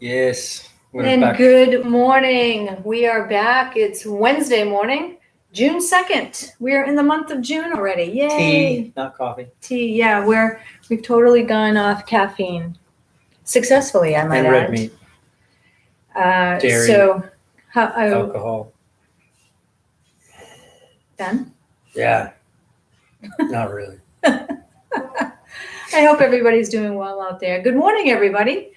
Yes. And back. Good morning. We are back. It's Wednesday morning, June 2nd. We're in the month of June already. Yay. Tea, not coffee. Tea, yeah. We've totally gone off caffeine. Successfully, I might add. And red meat. Dairy. Alcohol. Done? Yeah. Not really. I hope everybody's doing well out there. Good morning, everybody.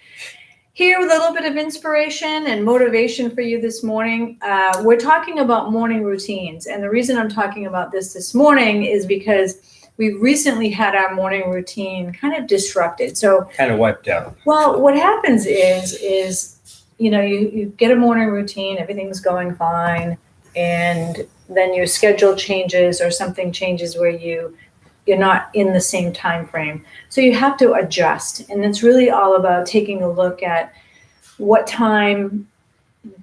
Here with a little bit of inspiration and motivation for you this morning. We're talking about morning routines. And the reason I'm talking about this morning is because we recently had our morning routine kind of disrupted. So kind of wiped out. Well, what happens is you get a morning routine, everything's going fine, and then your schedule changes or something changes where you're not in the same time frame. So you have to adjust. And it's really all about taking a look at what time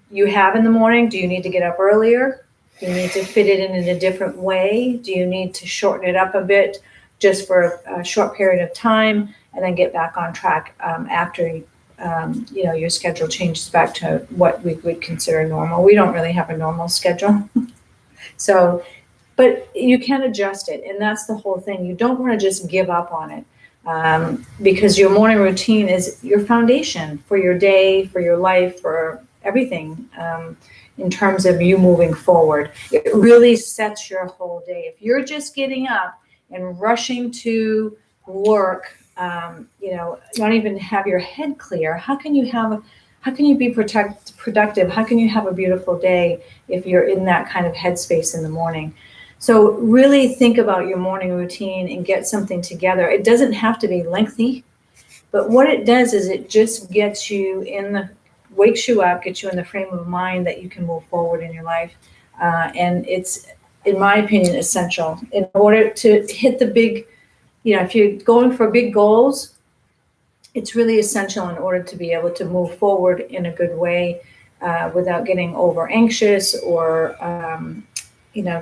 you have in the morning. Do you need to get up earlier? Do you need to fit it in a different way? Do you need to shorten it up a bit just for a short period of time and then get back on track after your schedule changes back to what we would consider normal? We don't really have a normal schedule. But you can adjust it, and that's the whole thing. You don't want to just give up on it because your morning routine is your foundation for your day, for your life, for everything in terms of you moving forward. It really sets your whole day. If you're just getting up and rushing to work, don't even have your head clear, how can you be productive? How can you have a beautiful day if you're in that kind of headspace in the morning? So really think about your morning routine and get something together. It doesn't have to be lengthy, but what it does is it just gets you wakes you up, gets you in the frame of mind that you can move forward in your life. And it's, in my opinion, essential in order to hit the big, if you're going for big goals, it's really essential in order to be able to move forward in a good way without getting over anxious or,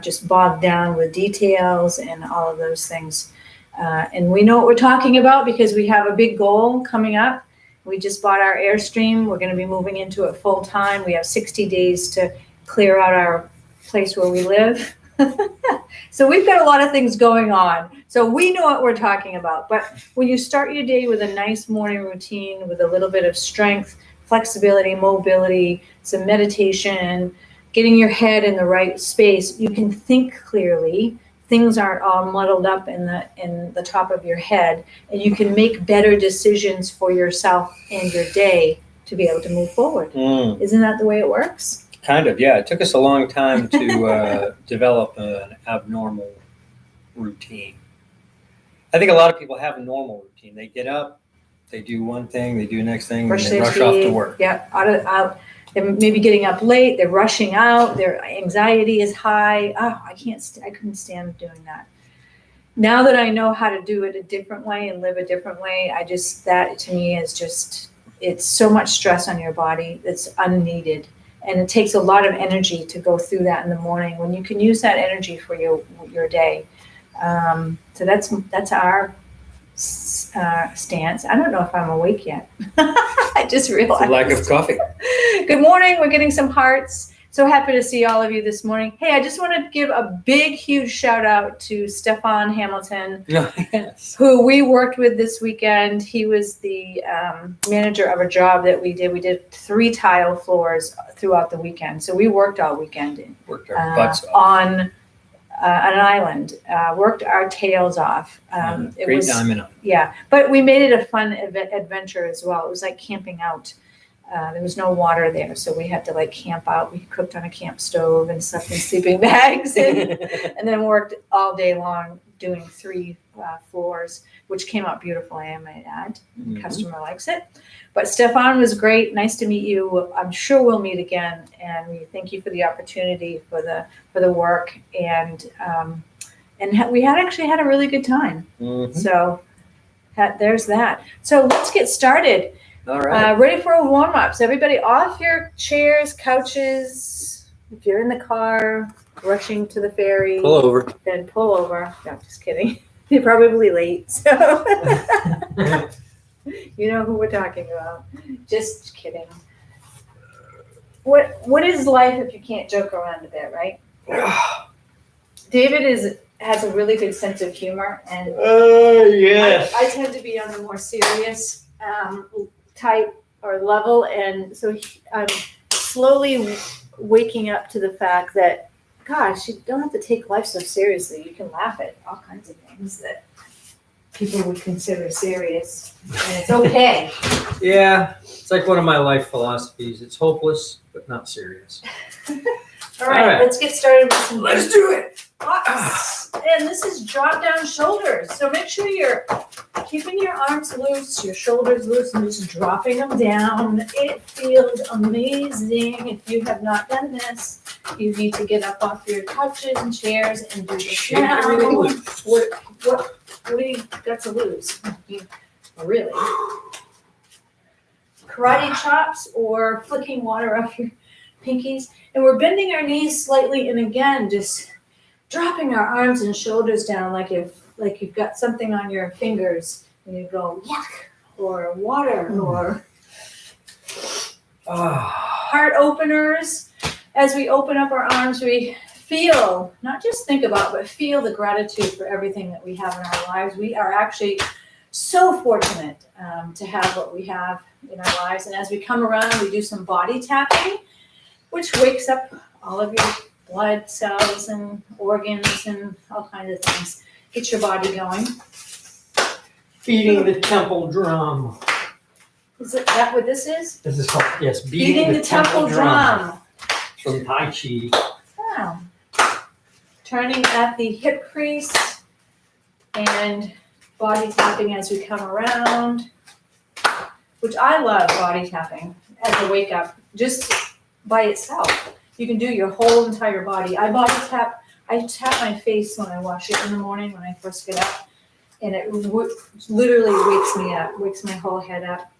just bogged down with details and all of those things. And we know what we're talking about because we have a big goal coming up. We just bought our Airstream. We're going to be moving into it full time. We have 60 days to clear out our place where we live. So we've got a lot of things going on. So we know what we're talking about. But when you start your day with a nice morning routine with a little bit of strength, flexibility, mobility, some meditation, getting your head in the right space, you can think clearly. Things aren't all muddled up in the top of your head, and you can make better decisions for yourself and your day to be able to move forward. Isn't that the way it works? Kind of, yeah. It took us a long time to develop an abnormal routine. I think a lot of people have a normal routine. They get up, they do one thing, they do the next thing, and they rush off to work. Yeah, out. They're maybe getting up late. They're rushing out. Their anxiety is high. Oh, I couldn't stand doing that. Now that I know how to do it a different way and live a different way, that to me is just, it's so much stress on your body that's unneeded. And it takes a lot of energy to go through that in the morning when you can use that energy for your day. So that's our stance. I don't know if I'm awake yet. I just realized. The lack of coffee. Good morning. We're getting some hearts. So happy to see all of you this morning. Hey, I just want to give a big, huge shout out to Stefan Hamilton, yes, who we worked with this weekend. He was the manager of a job that we did. We did 3 tile floors throughout the weekend. So we worked all weekend. Worked our butts off. On an island, worked our tails off. Great diamond. Yeah, but we made it a fun adventure as well. It was like camping out. There was no water there, so we had to camp out. We cooked on a camp stove and slept in sleeping bags, and then worked all day long doing 3 floors, which came out beautiful, I might add. Mm-hmm. The customer likes it. But Stefan was great. Nice to meet you. I'm sure we'll meet again, and we thank you for the opportunity for the work, and we actually had a really good time. Mm-hmm. So there's that. So let's get started. All right. Ready for a warm-up. So everybody off your chairs, couches. If you're in the car, rushing to the ferry. Pull over. Then pull over. No, just kidding. You're probably late. So You know who we're talking about. Just kidding. What is life if you can't joke around a bit, right? David has a really good sense of humor, and Yes. I tend to be on the more serious type or level, and so I'm slowly waking up to the fact that, gosh, you don't have to take life so seriously. You can laugh at all kinds of things that people would consider serious, and it's okay. Yeah, it's like one of my life philosophies. It's hopeless, but not serious. All right, let's get started with some. Let's do it. And this is drop down shoulders. So make sure you're keeping your arms loose, your shoulders loose, and just dropping them down. It feels amazing. If you have not done this, you need to get up off your couches and chairs and do this now. What do you got to lose? Really? Karate chops or flicking water off your pinkies. And we're bending our knees slightly, and again, just dropping our arms and shoulders down like you've got something on your fingers, and you go yuck, or water, or heart openers. As we open up our arms, we feel, not just think about, but feel the gratitude for everything that we have in our lives. We are actually so fortunate to have what we have in our lives. And as we come around, we do some body tapping, which wakes up all of your blood cells and organs and all kinds of things. Get your body going. Beating the temple drum. Is that what this is? This is called, yes, Beating the temple drum. From Tai Chi. Wow. Turning at the hip crease and body tapping as we come around, which I love body tapping as a wake up, just by itself. You can do your whole entire body. I tap my face when I wash it in the morning when I first get up, and it literally wakes me up, wakes my whole head up.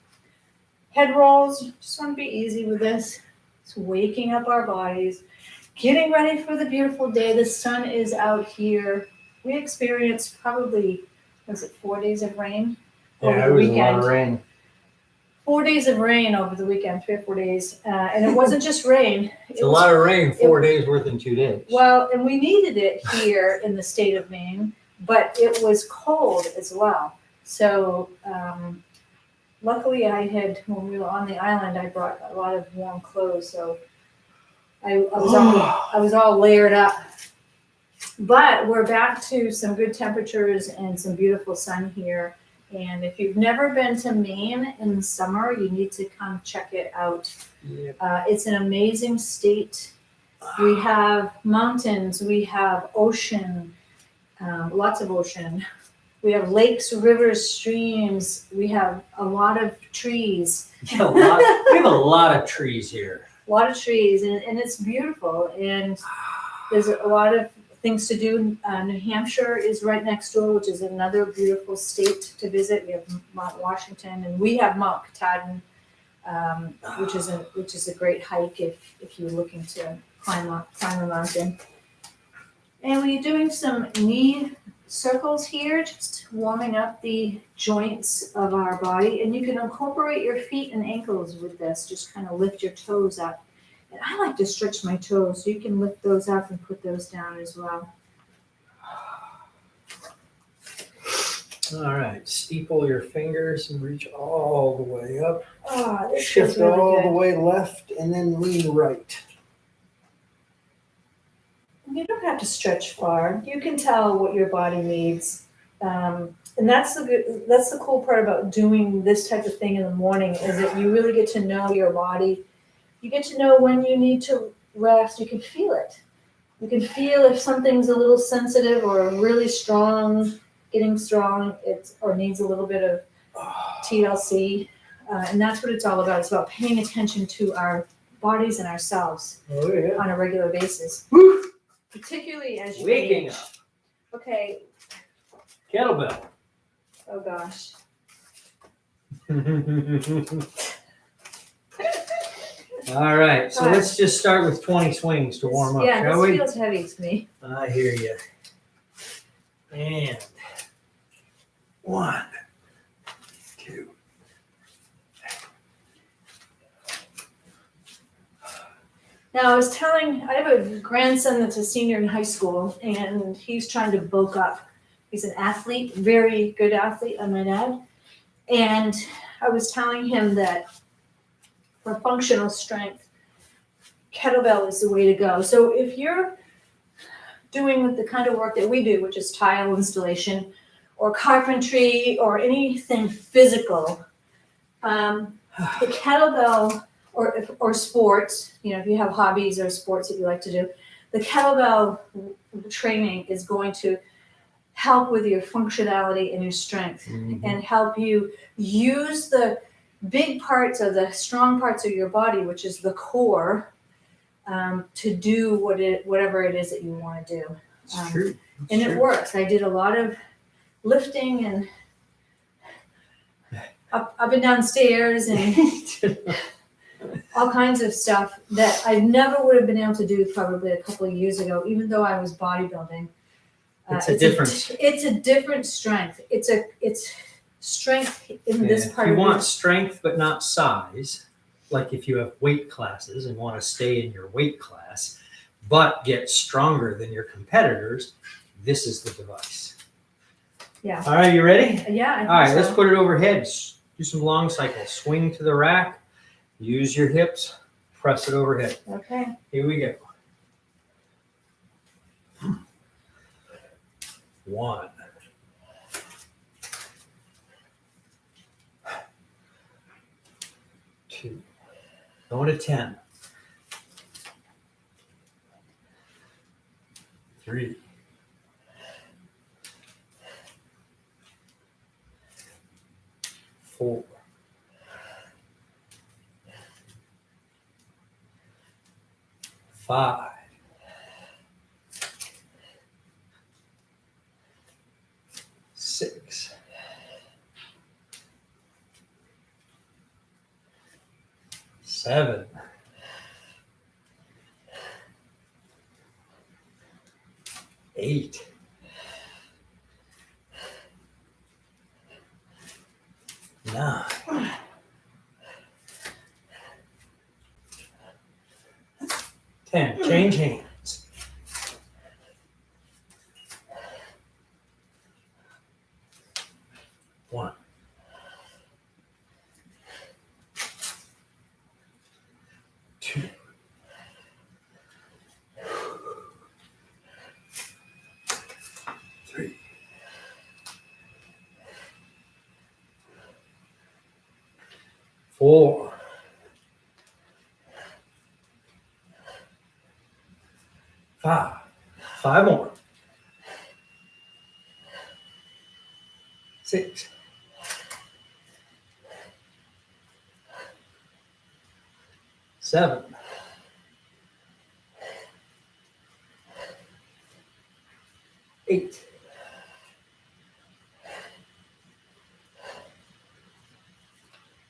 Head rolls, just want to be easy with this. It's waking up our bodies, getting ready for the beautiful day. The sun is out here. We experienced probably, 4 days of rain over the weekend? A lot of rain. 4 days of rain over the weekend, 3 or 4 days. And it wasn't just rain. It's a lot of rain, 4 days worth in 2 days. Well, and we needed it here in the state of Maine, but it was cold as well. So luckily when we were on the island, I brought a lot of warm clothes. So I was all layered up. But we're back to some good temperatures and some beautiful sun here. And if you've never been to Maine in the summer, you need to come check it out. Yep. It's an amazing state. We have mountains, we have ocean, lots of ocean. We have lakes, rivers, streams. We have a lot of trees. We have a lot of trees here. A lot of trees, and it's beautiful. And there's a lot of things to do. New Hampshire is right next door, which is another beautiful state to visit. We have Mount Washington, and we have Mount Katahdin, which is a great hike if you're looking to climb a mountain. And we're doing some knee circles here, just warming up the joints of our body. And you can incorporate your feet and ankles with this. Just kind of lift your toes up. And I like to stretch my toes, so you can lift those up and put those down as well. All right, steeple your fingers and reach all the way up. This Shift feels really all good. the way left and then lean right. You don't have to stretch far. You can tell what your body needs. And that's the cool part about doing this type of thing in the morning, is that you really get to know your body. You get to know when you need to rest. You can feel it. You can feel if something's a little sensitive or really strong, getting strong, or needs a little bit of TLC. And that's what it's all about. It's about paying attention to our bodies and ourselves on a regular basis. Woo! Particularly as you Waking age. up. Okay. Kettlebell. Oh gosh. All right, so let's just start with 20 swings to warm up, Yeah, shall this we? feels heavy to me. I hear you. And 1, 2, Now, I have a grandson that's a senior in high school, and he's trying to bulk up. He's an athlete, very good athlete, I might add. And I was telling him that for functional strength, kettlebell is the way to go. So if you're doing the kind of work that we do, which is tile installation or carpentry or anything physical, the kettlebell or sports, if you have hobbies or sports that you like to do, the kettlebell training is going to help with your functionality and your strength and help you use the big parts of the strong parts of your body, which is the core, to do whatever it is that you want to do. It's true. And it works. I did a lot of lifting and up and down stairs and all kinds of stuff that I never would have been able to do probably a couple of years ago, even though I was bodybuilding. It's a difference. It's a different strength. It's strength in this part. If you of want strength but not size, like if you have weight classes and want to stay in your weight class, but get stronger than your competitors, this is the device. Yeah. All right, you ready? Yeah. I think All right, so. let's put it overhead. Do some long cycles. Swing to the rack. Use your hips. Press it overhead. Okay. Here we go. 1. 2. Going to 10. 3. 4. 5. 6. 7. 8. 9. 10. Change hands. 1. 2. 3. 4. 5. 5 more. 6. 7. 8.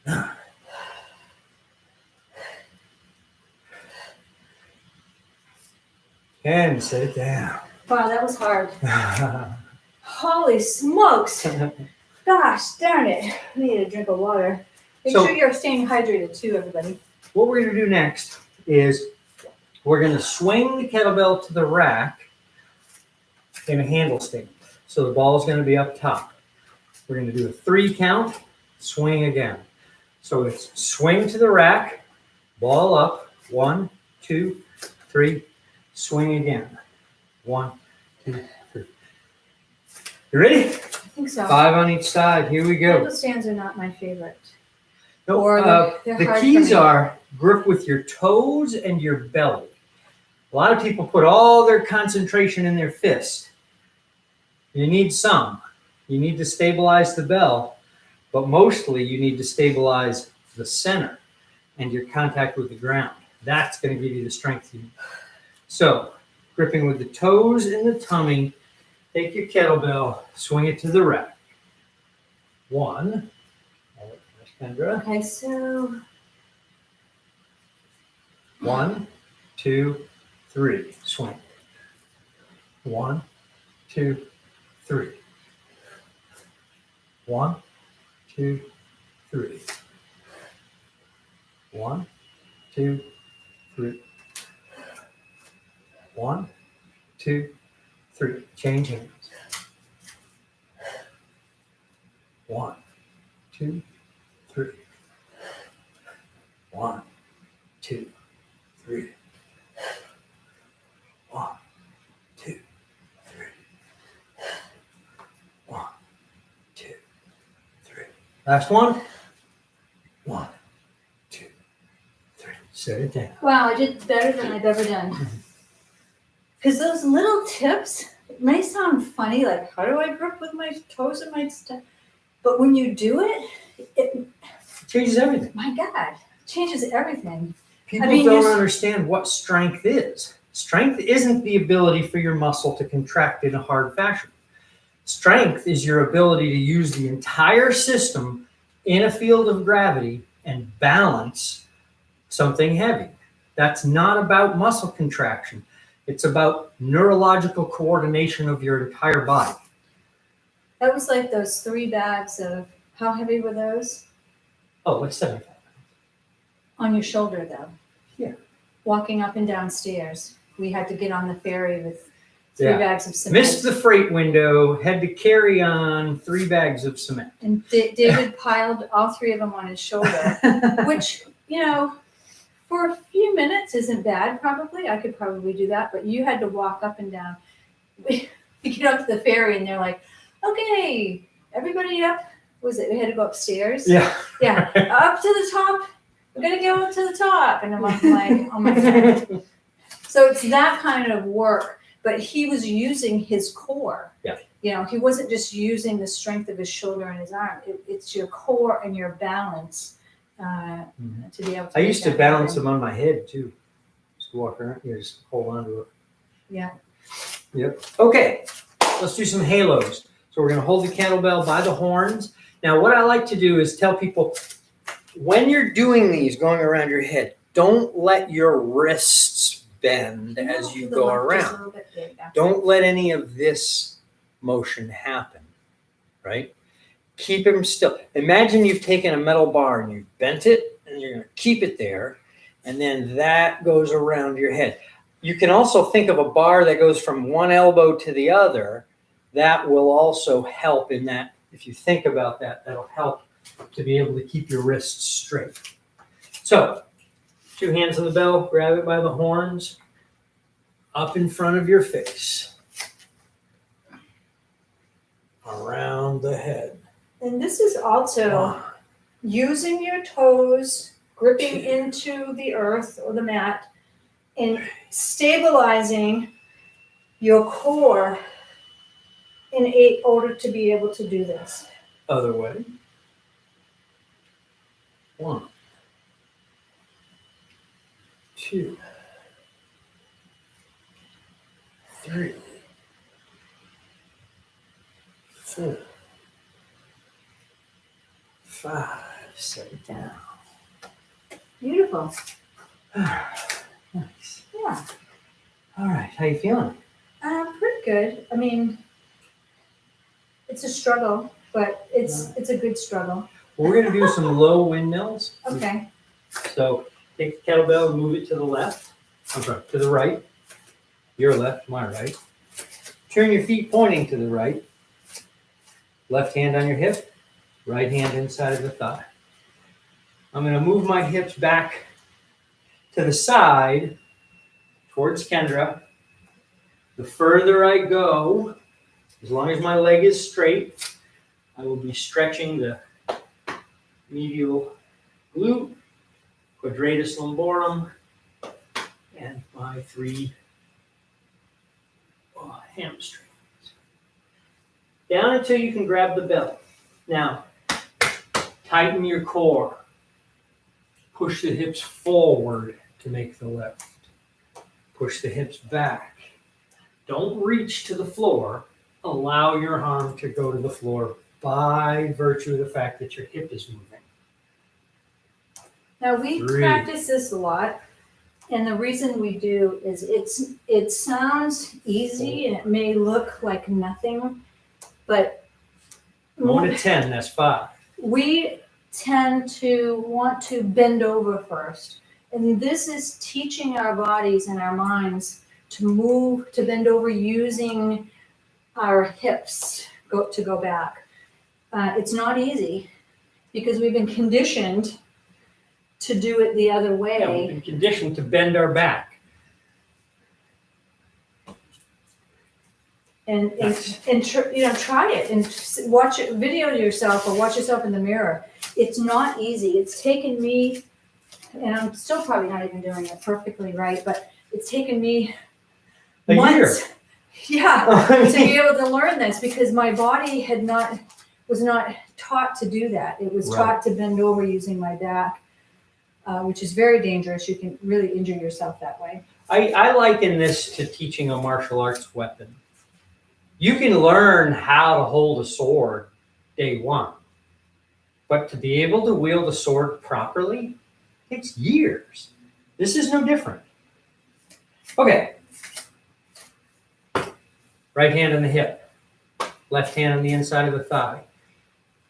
9. 10. Set it down. Wow, that was hard. Holy smokes. Gosh, darn it. I need a drink of water. Make So- sure you're staying hydrated too, everybody. What we're going to do next is we're going to swing the kettlebell to the rack in a handle stand. So the ball is going to be up top. We're going to do a 3 count, swing again. So it's swing to the rack, ball up, 1, 2, 3, swing again. 1, 2, 3. You ready? I think so. 5 on each side. Here we go. Handle stands are not my favorite. No, Or they're the hard keys for me. are grip with your toes and your belly. A lot of people put all their concentration in their fist. You need some. You need to stabilize the bell, but mostly you need to stabilize the center and your contact with the ground. That's going to give you the strength you need. So, gripping with the toes and the tummy, take your kettlebell, swing it to the rack. 1. Kendra. Okay, so 1, 2, 3. Swing. 1, 2, 3. 1, 2, 3. 1, 2, 3. 1, 2, 3. Change hands. 1, 2, 3. 1, 2, 3. 1, 2, 3. 1, 2, 3. Last one. 1, 2, 3. Set it down. Wow, I did better than I've ever done. Because those little tips, it may sound funny, like, how do I grip with my toes and my stuff? But when you do it, it Changes everything. my God, changes everything. People I mean, don't you- understand what strength is. Strength isn't the ability for your muscle to contract in a hard fashion. Strength is your ability to use the entire system in a field of gravity and balance something heavy. That's not about muscle contraction. It's about neurological coordination of your entire body. That was like those 3 bags of, how heavy were those? Oh, like 75. On your shoulder, though. Yeah. Walking up and down stairs. We had to get on the ferry with 3 Yeah. bags of cement. Missed the freight window, had to carry on 3 bags of cement. And David piled all 3 of them on his shoulder, which, you know, for a few minutes isn't bad, probably. I could probably do that, but you had to walk up and down. We get up to the ferry and they're like, okay, everybody up. Was it? We had to go upstairs. Yeah. Yeah, up to the top. We're gonna go up to the top, and I'm like, oh my God. So it's that kind of work, but he was using his core. Yeah. You know, he wasn't just using the strength of his shoulder and his arm. It's your core and your balance to be able to. I used to make that balance happen. them on my head too. Just walk around, you just hold on to it. Yeah. Yep. Okay, let's do some halos. So we're gonna hold the kettlebell by the horns. Now what I like to do is tell people, when you're doing these, going around your head, don't let your wrists bend as you The go left is a around. little bit big, yeah. Don't let any of this motion happen, right? Keep them still. Imagine you've taken a metal bar and you've bent it and you're gonna keep it there, and then that goes around your head. You can also think of a bar that goes from one elbow to the other. That will also help in that. If you think about that, that'll help to be able to keep your wrists straight. So, 2 hands on the bell, grab it by the horns, up in front of your face, around the head. And this is also 1, using your toes, gripping into the earth or the mat, and stabilizing your core in order to be able to do this. other way. 1, 2, 3, 4, 5. Set it down. Beautiful. Nice. Yeah. All right. How you feeling? Pretty good. I mean, it's a struggle, but it's a good struggle. Well, we're going to do some low windmills. Okay. So take the kettlebell and move it to the left. I'm sorry, to the right. Your left, my right. Turn your feet pointing to the right. Left hand on your hip, right hand inside of the thigh. I'm going to move my hips back to the side towards Kendra. The further I go, as long as my leg is straight, I will be stretching the medial glute, quadratus lumborum, and my 3 hamstrings. Down until you can grab the belly. Now, tighten your core. Push the hips forward to make the lift. Push the hips back. Don't reach to the floor. Allow your arm to go to the floor by virtue of the fact that your hip is moving. Now we 3. practice this a lot, and the reason we do is it sounds easy and it may look like nothing, but 1 to 10, that's 5. we tend to want to bend over first. And this is teaching our bodies and our minds to move, to bend over using our hips to go back. It's not easy because we've been conditioned to do it the other way. Yeah, we've been conditioned to bend our back. And Nice. try it and watch it, video yourself or watch yourself in the mirror. It's not easy. It's taken me, and I'm still probably not even doing it perfectly right, but it's taken me A months. Yeah, I to be mean, able to learn this because my body was not taught to do that. It was Right. taught to bend over using my back, which is very dangerous. You can really injure yourself that way. I liken this to teaching a martial arts weapon. You can learn how to hold a sword day one, but to be able to wield a sword properly takes years. This is no different. Okay. Right hand on the hip, left hand on the inside of the thigh.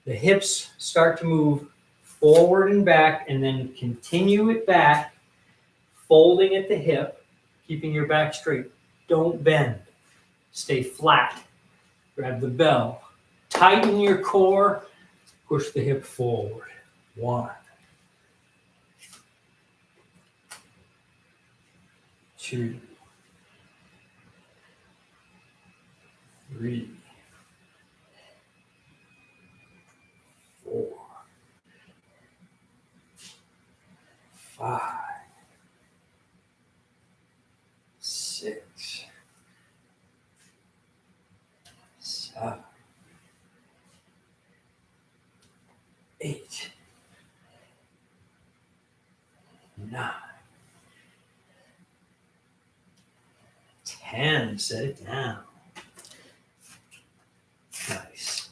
The hips start to move forward and back, and then continue it back, folding at the hip, keeping your back straight. Don't bend. Stay flat. Grab the bell. Tighten your core. Push the hip forward. 1, 2, 3, 4, 5, 6, 7, 8, 9, 10. Set it down. Nice.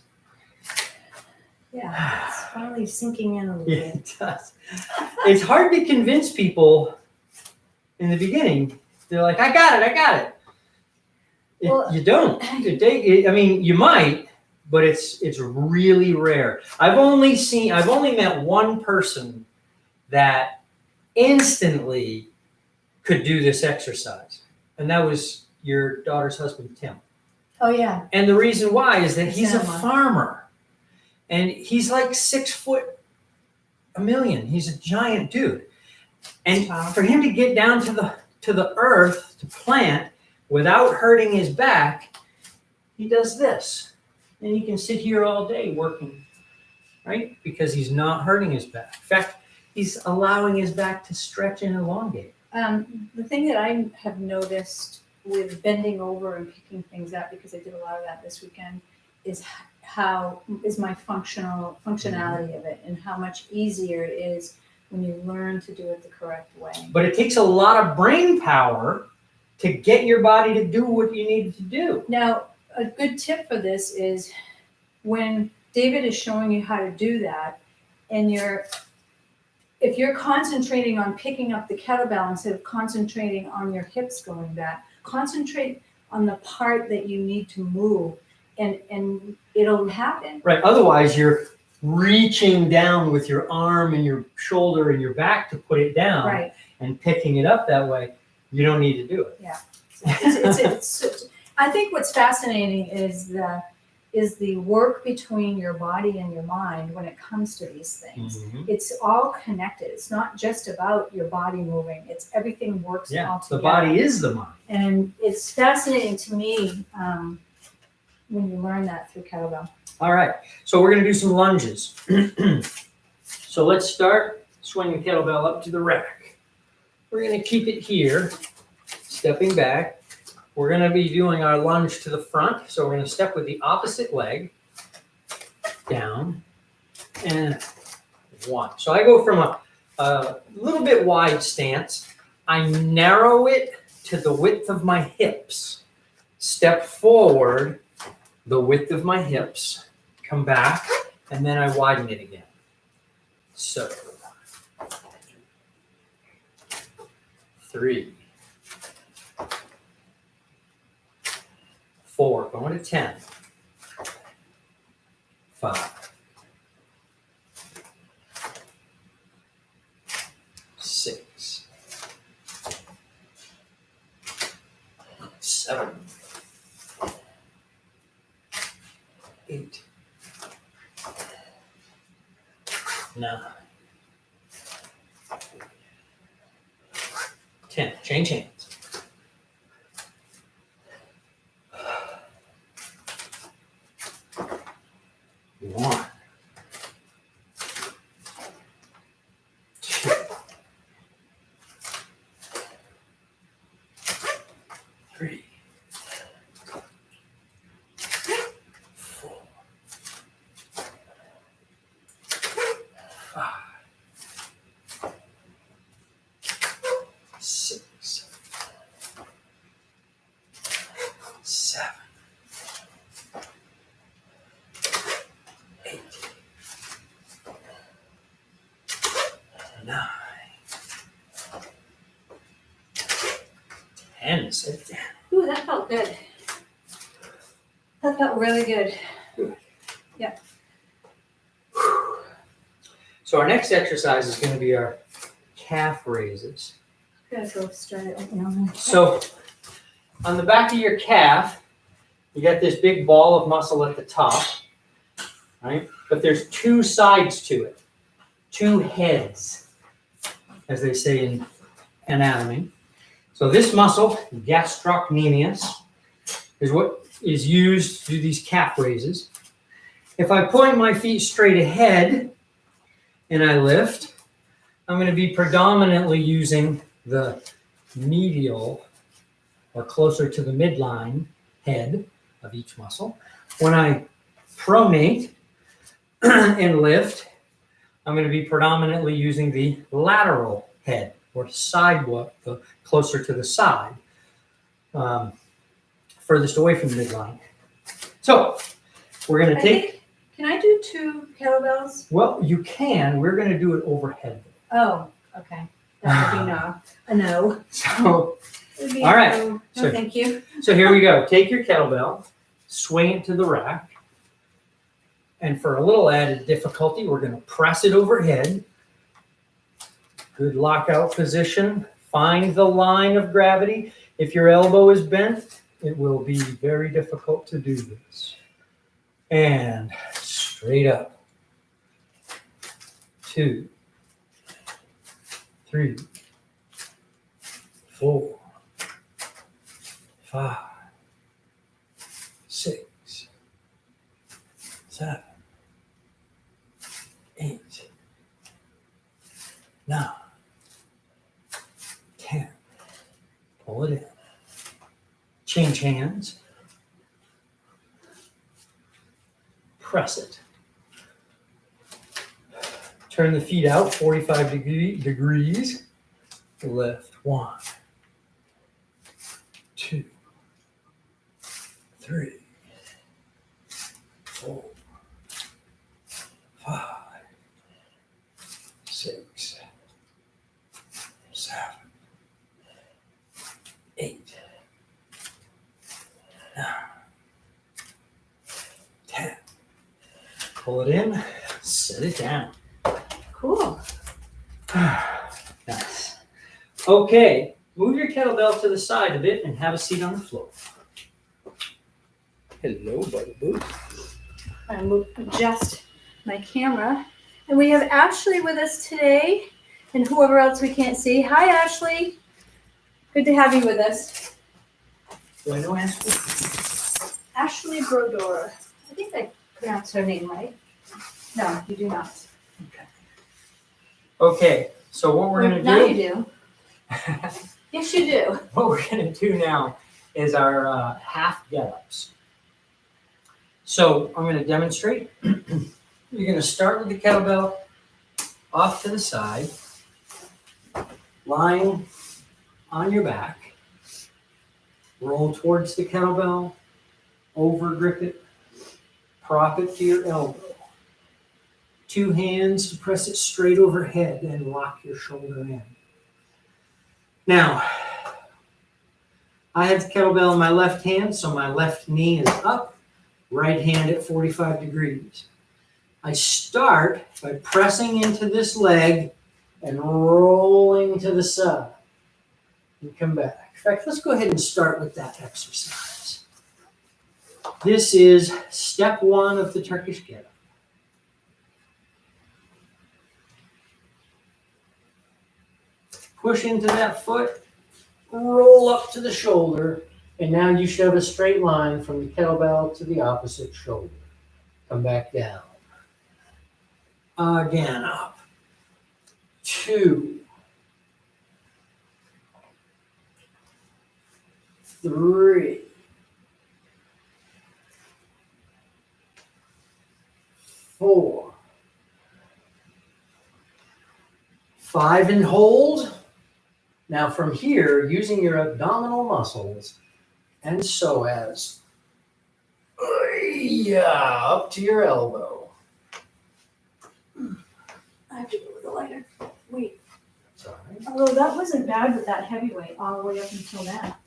Yeah, it's finally sinking in a little Yeah, bit. it does. It's hard to convince people in the beginning. They're like, I got it. Well, You don't. I mean, you might, but it's really rare. I've only met one person that instantly could do this exercise, and that was your daughter's husband, Tim. Oh yeah. And the reason why is that he's a Cinema. farmer, and he's like 6'1". He's a giant dude, and Wow. for him to get down to the earth to plant without hurting his back, he does this, and he can sit here all day working, right? Because he's not hurting his back. In fact, he's allowing his back to stretch and elongate. The thing that I have noticed with bending over and picking things up, because I did a lot of that this weekend, is my functionality of it and how much easier it is when you learn to do it the correct way. But it takes a lot of brain power to get your body to do what you need to do. Now, a good tip for this is when David is showing you how to do that, and if you're concentrating on picking up the kettlebell instead of concentrating on your hips going back, concentrate on the part that you need to move, and it'll happen. Right. Otherwise, you're reaching down with your arm and your shoulder and your back to put it down, Right. and picking it up that way. You don't need to do it. Yeah. I think what's fascinating is the work between your body and your mind when it comes to these things. Mhm. It's all connected. It's not just about your body moving. It's everything works all Yeah, together. the body is the mind. And it's fascinating to me when you learn that through kettlebell. All right, so we're going to do some lunges. So let's start swinging the kettlebell up to the rack. We're going to keep it here, stepping back. We're going to be doing our lunge to the front. So we're going to step with the opposite leg, down, and 1. So I go from a little bit wide stance. I narrow it to the width of my hips. Step forward, the width of my hips. Come back, and then I widen it again. So, 3, 4, going to 10, 5, 6, 9, 10. Change hands. 1, 2, 3, 4, 5, 6, 7, 8, 9, 10. Sit down. Ooh, that felt good. That felt really good. So our next exercise is going to be our calf raises. Gotta go straight open on that. So on the back of your calf, you got this big ball of muscle at the top, right? But there's two sides to it, two heads, as they say in anatomy. So this muscle, gastrocnemius, is what is used to do these calf raises. If I point my feet straight ahead and I lift, I'm going to be predominantly using the medial or closer to the midline head of each muscle. When I pronate and lift, I'm going to be predominantly using the lateral head or side, the closer to the side, furthest away from the midline. So we're going to take. Can I do 2 kettlebells? Well, you can. We're going to do it overhead. Oh, okay. That would be a no. So, Would be all right. No, no, So- thank you. so here we go. Take your kettlebell, swing it to the rack, and for a little added difficulty, we're going to press it overhead. Good lockout position. Find the line of gravity. If your elbow is bent, it will be very difficult to do this. And straight up. 2, 3, 4, 5, 6, 7, 8, 9, 10. Pull it in. Change hands. Press it. Turn the feet out 45 degrees. Lift. 1, 2, 3, 4, 5, 6, 7, 8, 9, 10. Pull it in, set it down. Cool. Nice. Okay, move your kettlebell to the side a bit and have a seat on the floor. Hello, buddy boo. I'm going to adjust my camera. And we have Ashley with us today and whoever else we can't see. Hi, Ashley. Good to have you with us. Do I know Ashley? Ashley Brodor. I think I pronounced her name right. No, you do not. Okay, so what we're going to Now do. you do. Yes, you do. What we're going to do now is our half get-ups. So I'm going to demonstrate. You're going to start with the kettlebell off to the side, lying on your back. Roll towards the kettlebell, over grip it, prop it to your elbow. 2 hands to press it straight overhead and lock your shoulder in. Now, I have the kettlebell in my left hand, so my left knee is up, right hand at 45 degrees. I start by pressing into this leg and rolling to the side. And come back. In fact, let's go ahead and start with that exercise. This is step 1 of the Turkish get-up. push into that foot, roll up to the shoulder, and now you should have a straight line from the kettlebell to the opposite shoulder. Come back down. Again, up. 2, 3, 4, 5, and hold. Now from here, using your abdominal muscles and psoas, up to your elbow. I have to go with the lighter. Wait. Sorry. Although that wasn't bad with that heavyweight all the way up until now.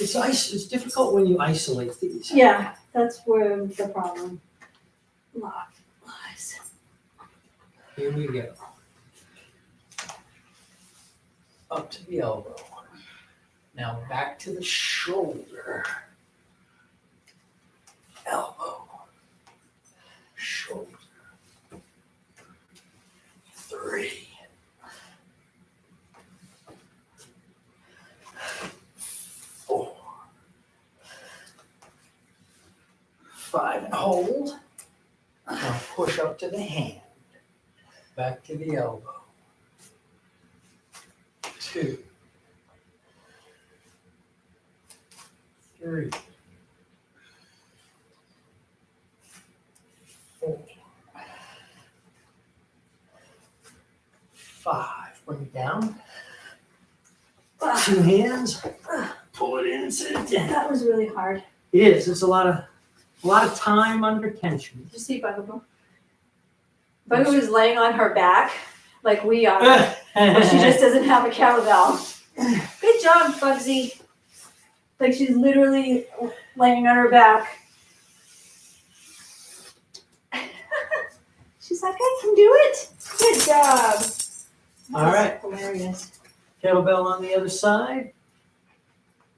It's difficult when you isolate these. Yeah, that's where the problem lies. Here we go. Up to the elbow. Now back to the shoulder. Elbow. Shoulder. 3. 4. 5, and hold. Now push up to the hand. Back to the elbow. 2, 3, 4, 5. Bring it down. 2 hands. Pull it in and sit it down. That was really hard. It is. It's a lot of time under tension. Did you see Bugaboo? Bugaboo is laying on her back like we are. But she just doesn't have a kettlebell. Good job, Bugsy. Like she's literally laying on her back. She's like, I can do it. Good job. All right. Hilarious. Kettlebell on the other side.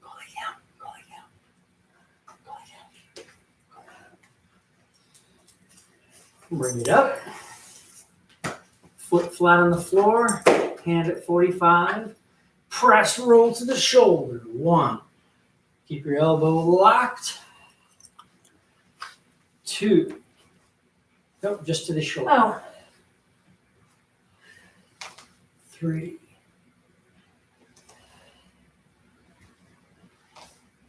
Pull it down. Pull it down. Pull it down. Bring it up. Foot flat on the floor. Hand at 45. Press roll to the shoulder. 1. Keep your elbow locked. 2. Nope, just to the shoulder. Oh. 3.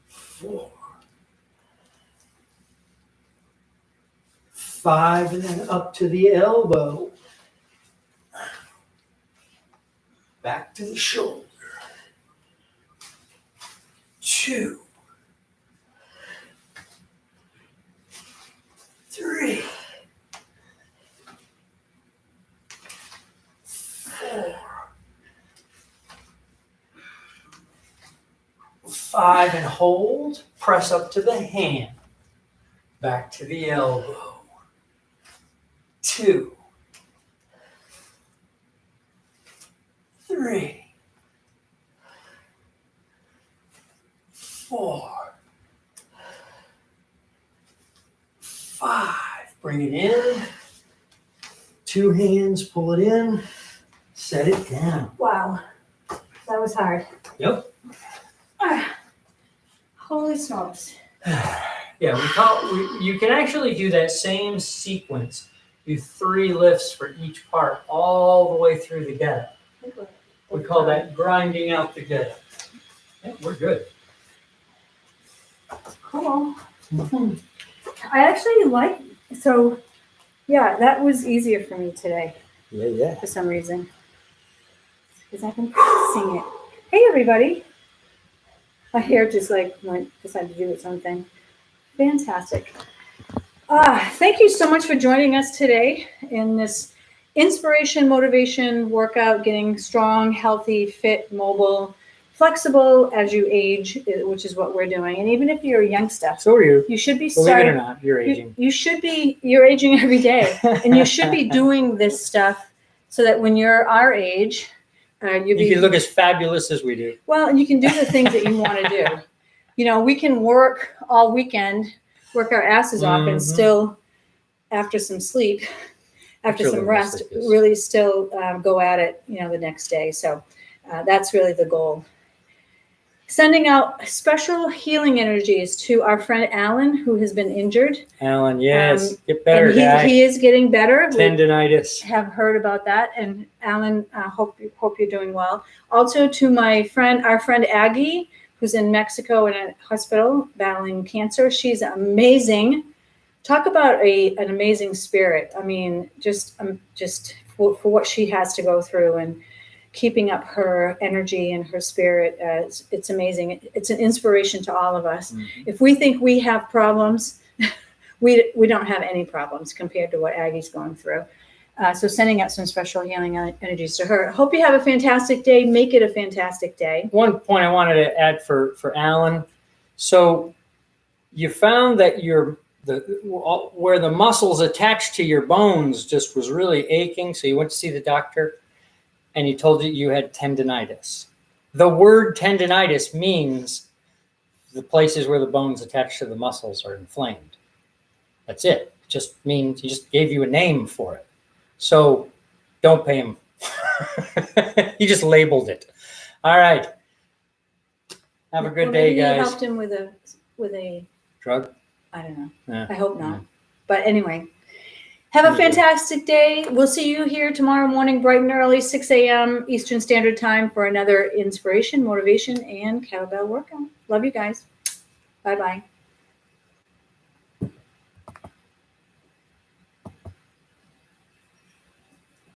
4. 5, and then up to the elbow. Back to the shoulder. 2. 3. 4. 5, and hold. Press up to the hand. Back to the elbow. 2. 3. 4. 5. Bring it in. 2 hands, pull it in. Set it down. Wow. That was hard. Yep. Holy smokes. Yeah, you can actually do that same sequence. Do 3 lifts for each part all the way through the get. We call that grinding out the get. Yeah, we're good. Cool. I actually like, so yeah, that was easier for me today Yeah. for some reason. Because I can sing it. Hey everybody. My hair just decided to do its own thing. Fantastic. Thank you so much for joining us today in this inspiration, motivation workout, getting strong, healthy, fit, mobile, flexible as you age, which is what we're doing. And even if you're a youngster, So are you. you should be Believe starting. it or not, you're aging. You're aging every day. And you should be doing this stuff so that when you're our age, You can look as fabulous as we do. well, and you can do the things that you want to do. You know, we can work all weekend, work our asses off, and still, after some sleep, after After some the rest, rest, yes. really still go at it, the next day. So That's really the goal. Sending out special healing energies to our friend Alan, who has been injured. Alan, yes, get better, And guy. he is getting better. Tendinitis. We have heard about that, and Alan, hope you're doing well. Also to our friend Aggie, who's in Mexico in a hospital battling cancer. She's amazing. Talk about an amazing spirit. I mean, just for what she has to go through and keeping up her energy and her spirit. It's amazing. It's an inspiration to all of us. Mm-hmm. If we think we have problems, we don't have any problems compared to what Aggie's going through. So sending out some special healing energies to her. Hope you have a fantastic day. Make it a fantastic day. One point I wanted to add for Alan. So you found that where the muscles attached to your bones just was really aching. So you went to see the doctor and he told you had tendinitis. The word tendinitis means the places where the bones attached to the muscles are inflamed. That's it. It just means he just gave you a name for it. So don't pay him. He just labeled it. All right. Have a good day, guys. You helped him with a drug? I don't know. Yeah. I hope not. Yeah. But anyway, have a fantastic day. We'll see you here tomorrow morning, bright and early, 6 a.m. Eastern Standard Time for another inspiration, motivation, and kettlebell workout. Love you guys. Bye-bye.